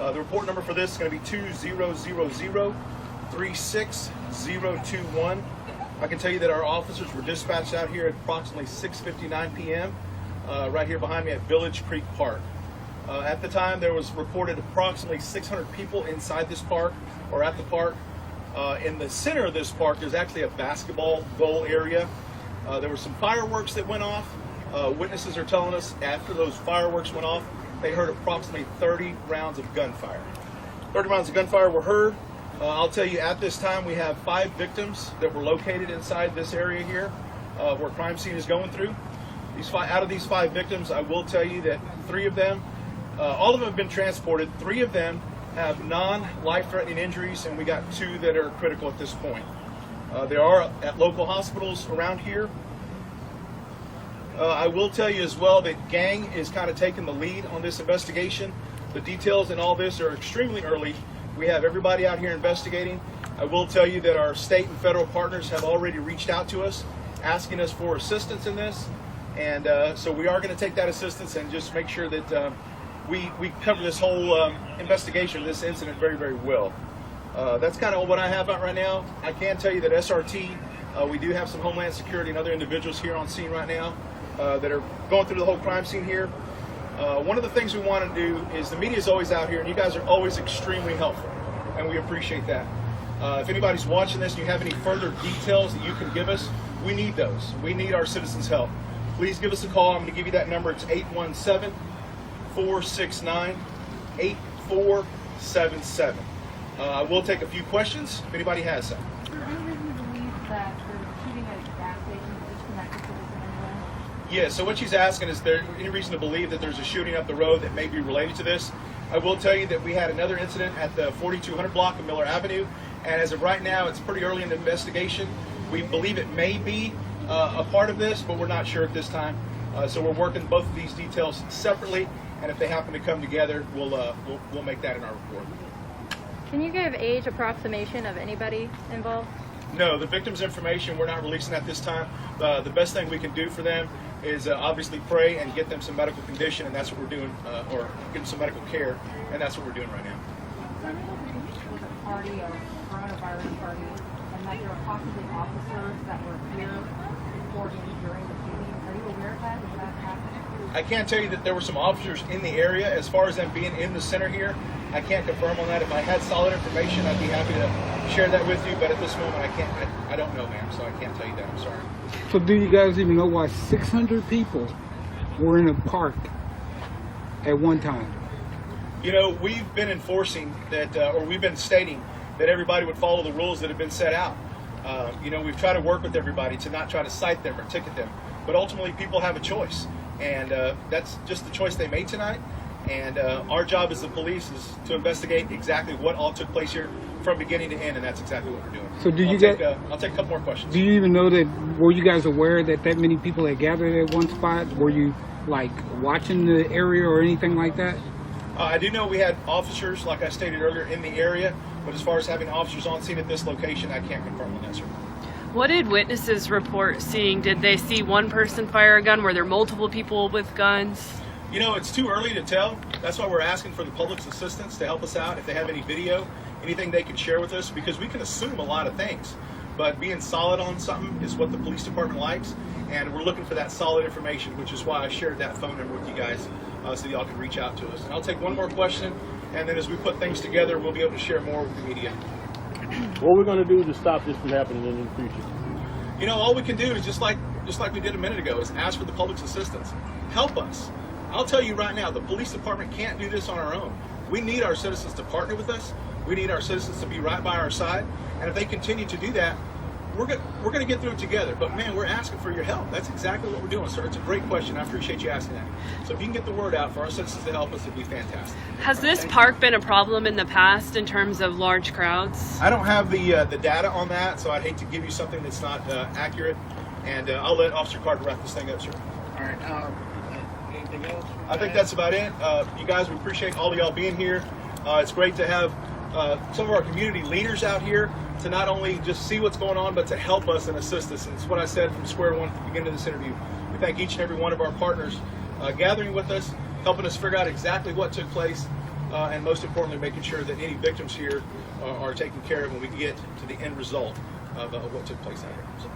The report number for this is going to be 2000-36021. I can tell you that our officers were dispatched out here at approximately 6:59 p.m. Right here behind me at Village Creek Park. At the time, there was reported approximately 600 people inside this park or at the park. In the center of this park, there's actually a basketball goal area. There were some fireworks that went off. Witnesses are telling us after those fireworks went off, they heard approximately 30 rounds of gunfire. 30 rounds of gunfire were heard. I'll tell you, at this time, we have 5 victims that were located inside this area here where crime scene is going through. Out of these 5 victims, I will tell you that 3 of them, all of them have been transported. 3 of them have non-life-threatening injuries, and we got 2 that are critical at this point. They are at local hospitals around here. I will tell you as well that gang is kind of taking the lead on this investigation. The details in all this are extremely early. We have everybody out here investigating. I will tell you that our state and federal partners have already reached out to us, asking us for assistance in this. And so we are going to take that assistance and just make sure that we cover this whole investigation of this incident very, very well. That's kind of what I have out right now. I can tell you that SRT, we do have some Homeland Security and other individuals here on scene right now that are going through the whole crime scene here. One of the things we want to do is the media is always out here, and you guys are always extremely helpful, and we appreciate that. If anybody's watching this and you have any further details that you can give us, we need those. We need our citizens' help. Please give us a call. I'm going to give you that number. It's 817-469-8477. I will take a few questions if anybody has some. Is there any reason to believe that they're shooting at a gas station is connected to this anyway? Yeah, so what she's asking is there any reason to believe that there's a shooting up the road that may be related to this? I will tell you that we had another incident at the 4200 block of Miller Avenue, and as of right now, it's pretty early in the investigation. We believe it may be a part of this, but we're not sure at this time. So we're working both of these details separately, and if they happen to come together, we'll make that in our report. Can you give age approximation of anybody involved? No, the victim's information we're not releasing at this time. The best thing we can do for them is obviously pray and get them some medical condition, and that's what we're doing, or get them some medical care, and that's what we're doing right now. So I know that this was a party, a coronavirus party, and that there were possibly officers that were here reporting during the shooting. Are you aware of that? Is that happening? I can tell you that there were some officers in the area. As far as them being in the center here, I can't confirm on that. If I had solid information, I'd be happy to share that with you, but at this moment, I don't know, ma'am, so I can't tell you that. I'm sorry. So do you guys even know why 600 people were in a park at one time? You know, we've been enforcing that, or we've been stating that everybody would follow the rules that have been set out. You know, we've tried to work with everybody to not try to cite them or ticket them, but ultimately people have a choice, and that's just the choice they made tonight. And our job as the police is to investigate exactly what all took place here from beginning to end, and that's exactly what we're doing. So do you I'll take a couple more questions. Do you even know that, were you guys aware that many people had gathered at one spot? Were you like watching the area or anything like that? I do know we had officers, like I stated earlier, in the area, but as far as having officers on scene at this location, I can't confirm on that, sir. What did witnesses report seeing? Did they see one person fire a gun? Were there multiple people with guns? You know, it's too early to tell. That's why we're asking for the public's assistance to help us out. If they have any video, anything they can share with us, because we can assume a lot of things. But being solid on something is what the police department likes, and we're looking for that solid information, which is why I shared that phone number with you guys so y'all can reach out to us. And I'll take one more question, and then as we put things together, we'll be able to share more with the media. What we're going to do to stop this from happening in the future? You know, all we can do is just like we did a minute ago, is ask for the public's assistance. Help us. I'll tell you right now, the police department can't do this on our own. We need our citizens to partner with us. We need our citizens to be right by our side. And if they continue to do that, we're going to get through it together. But man, we're asking for your help. That's exactly what we're doing, sir. It's a great question. I appreciate you asking that. So if you can get the word out for our citizens to help us, it'd be fantastic. Has this park been a problem in the past in terms of large crowds? I don't have the data on that, so I'd hate to give you something that's not accurate. And I'll let Officer Carter wrap this thing up, sir. All right. Anything else? I think that's about it. You guys, we appreciate all of y'all being here. It's great to have some of our community leaders out here to not only just see what's going on, but to help us and assist us. And it's what I said from square one at the beginning of this interview. We thank each and every one of our partners gathering with us, helping us figure out exactly what took place. and most importantly, making sure that any victims here are taken care of when we get to the end result of what took place out here. So.